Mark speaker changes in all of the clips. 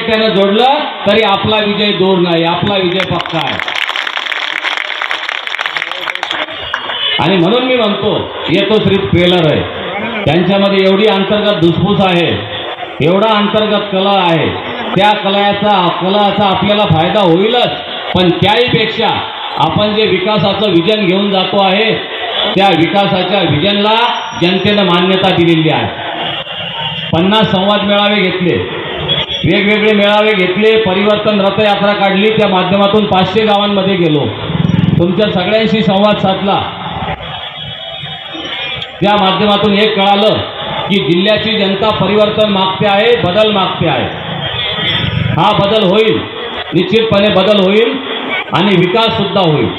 Speaker 1: नेत्यानं जोडलं तरी आपला विजय दूर नाही, आपला विजय पक्का आहे। आणि म्हणून मी म्हणतो येतो श्री ट्रेलर आहे, त्यांच्यामध्ये एवढी अंतर्गत धुसफूस आहे, एवढा अंतर्गत कला आहे, त्या कलाचा आपल्याला फायदा होईलच, पण त्याहीपेक्षा आपण जे विकासाचं विजन घेऊन जातो आहे त्या विकासाच्या विजनला जनतेने मान्यता दिलेली आहे। 50 संवाद मेळावे घेतले, वेगवेगळे मेळावे घेतले, परिवर्तन रथयात्रा काढली, त्या माध्यमातून 500 गावांमध्ये गेलो, तुमच्या सगळ्यांशी संवाद साधला। त्या माध्यमातून एक कळालं की जिल्ह्याची जनता परिवर्तन मागते आहे, बदल मागते आहे। हा बदल होईल, निश्चितपणे बदल होईल आणि विकास सुद्धा होईल।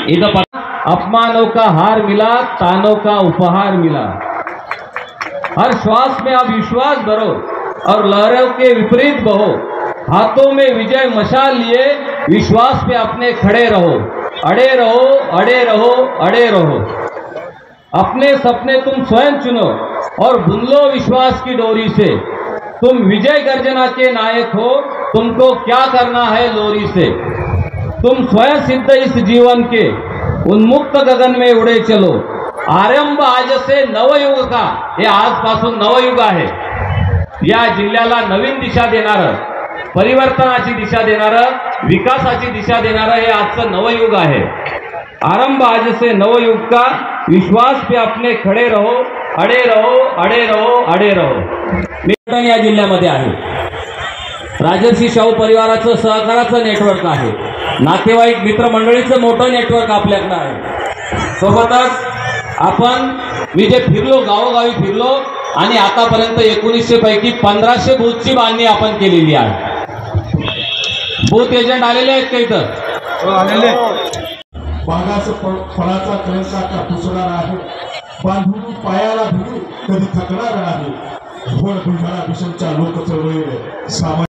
Speaker 1: इधर अपमानों का हार मिला, तानों का उपहार मिला। हर श्वास में अब विश्वास भरो और लहरों के विपरीत बहो। हाथों में विजय मशाल लिए विश्वास पे अपने खड़े रहो। अड़े रहो, अड़े रहो, अड़े रहो। अपने सपने तुम स्वयं चुनो और बुन लो विश्वास की डोरी से। तुम विजय गर्जना के नायक हो, तुमको क्या करना है लोरी से। तुम स्वयं सिद्ध इस जीवन के, उन्मुक्त गगन में उड़े चलो। आरंभ आज से नवयुग का, हे आजपासून नवयुग आहे। या जिल्ह्याला नवीन दिशा देणारं, परिवर्तनाची दिशा देणारं, विकासाची दिशा देणारं हे आजचं नवयुग आहे। आरंभ आज से नवयुग का, विश्वास पे अपने खड़े रहो, अड़े रहो, अड़े रहो, अड़े रहो। या जिल्ह्यामध्ये आहे, राजर्षी शाहू परिवाराचं सहकाराचं नेटवर्क आहे, नातेवाईक मित्रमंडळीचं मोठं नेटवर्क आपल्याकडे आहे। सोबतच मी जे फिरलो, गावोगावी फिरलो आणि आतापर्यंत 1900 पैकी 1500 बूथची बांधणी आपण केलेली आहे। बूथ एजंट आलेले आहेत का इथं?
Speaker 2: आलेले। बागाचं फळाचा कळसा कापूसणार आहे, बांधून पायाला भिडू कधी थकणार नाही। घोड बुलढाणा मिशनच्या लोक चळवळीने